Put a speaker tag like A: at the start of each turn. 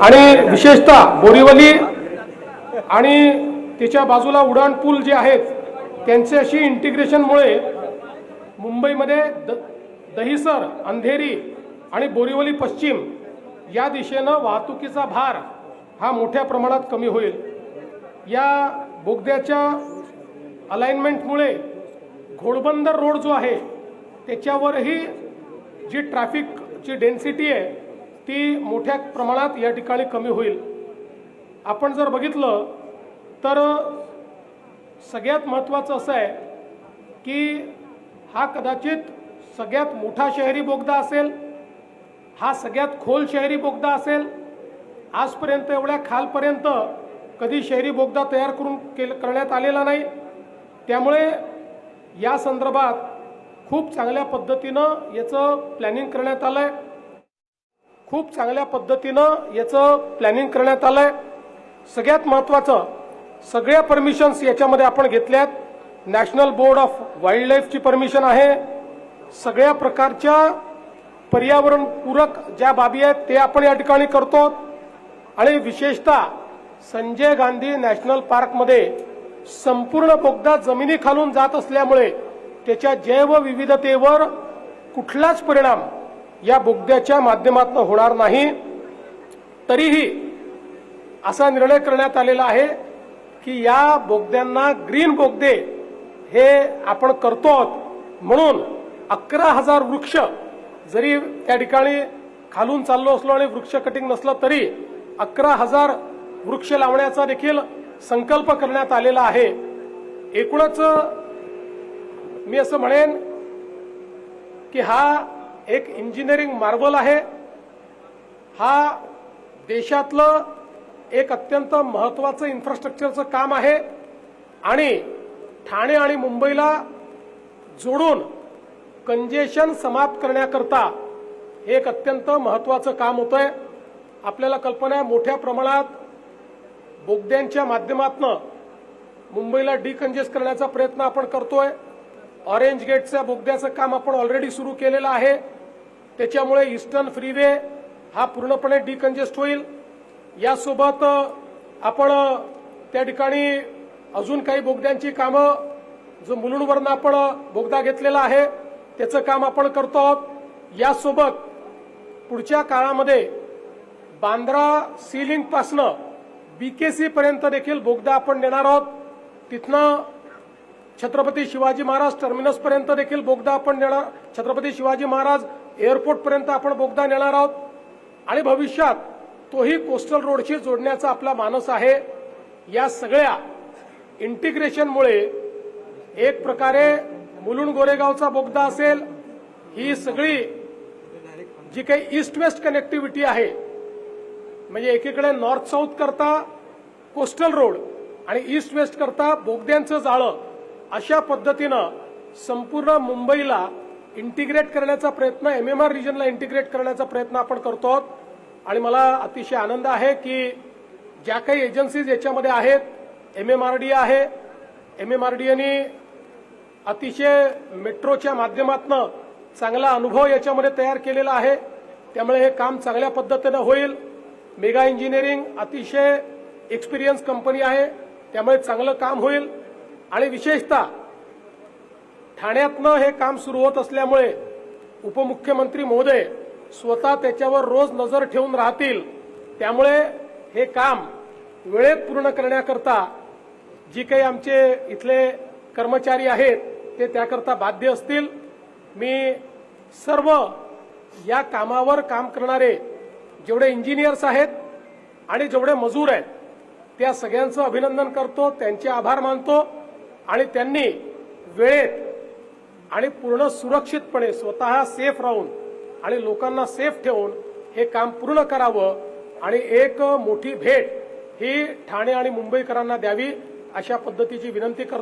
A: आणि विशेषतः बोरीवली आणि त्याच्या बाजूला उडान पूल जे आहेत त्यांच्याशी इंटिग्रेशनमुळे मुंबईमध्ये दहिसर, अंधेरी आणि बोरीवली पश्चिम या दिशेनं वाहतुकीचा भार हा मोठ्या प्रमाणात कमी होईल। या बोगद्याच्या अलाइनमेंटमुळे घोडबंदर रोड जो आहे त्याच्यावरही जी ट्रॅफिकची डेन्सिटी आहे ती मोठ्या प्रमाणात या ठिकाणी कमी होईल। आपण जर बघितलं तर सगळ्यात महत्त्वाचं असं आहे की हा कदाचित सगळ्यात मोठा शहरी बोगदा असेल, हा सगळ्यात खोल शहरी बोगदा असेल। आजपर्यंत एवढ्या खालपर्यंत कधी शहरी बोगदा तयार करण्यात आलेला नाही। त्यामुळे या संदर्भात खूप चांगल्या पद्धतीनं याचं प्लॅनिंग करण्यात आलंय, सगळ्यात महत्त्वाचं सगळ्या परमिशन्स याच्यामध्ये आपण घेतल्यात। नॅशनल बोर्ड ऑफ वाईल्डलाईफची परमिशन आहे, सगळ्या प्रकारच्या पर्यावरण पूरक ज्या बाबी आहेत ते आपण या ठिकाणी करतो। आणि विशेषतः संजय गांधी नॅशनल पार्कमध्ये संपूर्ण बोगदा जमिनी खालून जात असल्यामुळे त्याच्या जैवविविधतेवर कुठलाच परिणाम या बोगद्याच्या माध्यमातून होणार नाही। तरीही असा निर्णय करण्यात आलेला आहे की या बोगद्यांना ग्रीन बोगदे हे आपण करतो म्हणून 11,000 वृक्ष जरी त्या ठिकाणी खालून चाललो असलो आणि वृक्ष कटिंग नसलं तरी 11,000 वृक्ष लावण्याचा देखील संकल्प करण्यात आलेला आहे। एकूणच मी असं म्हणेन की हा एक इंजिनिअरिंग मार्वल आहे, हा देशातलं एक अत्यंत महत्त्वाचं इन्फ्रास्ट्रक्चरचं काम आहे आणि ठाणे आणि मुंबईला जोडून कंजेशन समाप्त करण्याकरता हे एक अत्यंत महत्त्वाचं काम होतंय। आपल्याला कल्पना आहे मोठ्या प्रमाणात बोगद्यांच्या माध्यमातून मुंबईला डिकंजेस्ट करण्याचा प्रयत्न आपण करतोय। ऑरेंज गेटच्या बोगद्याचं काम आपण ऑलरेडी सुरू केलेलं आहे, त्याच्यामुळे ईस्टर्न फ्रीवे हा पूर्णपणे डिकंजेस्ट होईल। यासोबत आपण त्या ठिकाणी अजून काही बोगद्यांची कामं जो मुलुंडवरनं आपण बोगदा घेतलेला आहे त्याचं काम आपण करतो आहोत। यासोबत पुढच्या काळामध्ये बांद्रा सीलिंग पासनं बीकेसी पर्यंत देखील बोगदा आपण नेणार आहोत। तिथनं छत्रपती शिवाजी महाराज टर्मिनस पर्यंत देखील बोगदा आपण नेणार, छत्रपती शिवाजी महाराज एअरपोर्ट पर्यंत आपण बोगदा नेणार आहोत आणि भविष्यात तोही कोस्टल रोडशी जोडण्याचा आपला मानस आहे। या सगळ्या इंटिग्रेशनमुळे एक प्रकारे मुलुंड गोरेगावचा बोगदा असेल, ही सगळी जी काही ईस्ट वेस्ट कनेक्टिव्हिटी आहे म्हणजे एकीकडे नॉर्थ साऊथ करता कोस्टल रोड आणि ईस्ट वेस्ट करता बोगद्यांचं जाळं अशा पद्धतीनं संपूर्ण मुंबईला इंटिग्रेट करण्याचा प्रयत्न, एमएमआर रिजनला इंटिग्रेट करण्याचा प्रयत्न आपण करतो आहोत। आणि मला अतिशय आनंद आहे की ज्या काही एजन्सीज याच्यामध्ये आहेत, एमएमआरडीए आहे, एमएमआरडीएने अतिशय मेट्रोच्या माध्यमातून चांगला अनुभव याच्यामध्ये तयार केलेला आहे, त्यामुळे हे काम चांगल्या पद्धतीनं होईल। मेगा इंजिनिअरिंग अतिशय एक्सपिरियन्स कंपनी आहे, त्यामुळे चांगलं काम होईल। आणि विशेषतः ठाण्यातनं हे काम सुरू होत असल्यामुळे उपमुख्यमंत्री महोदय स्वतः त्याच्यावर रोज नजर ठेवून राहतील, त्यामुळे हे काम वेळेत पूर्ण करण्याकरता जी काही आमचे इथले कर्मचारी आहेत ते त्याकरता बाध्य असतील। मी सर्व या कामावर काम करणारे जेवढे इंजिनियर्स आहेत आणि जेवढे मजूर आहेत त्या सगळ्यांचं अभिनंदन करतो, त्यांचे आभार मानतो आणि त्यांनी वेळेत आणि पूर्ण सुरक्षितपणे स्वतः सेफ राहून आणि लोकांना सेफ ठेवून हे काम पूर्ण करावं आणि एक मोठी भेट ही ठाणे आणि मुंबईकरांना द्यावी अशा पद्धतीची विनंती करतो।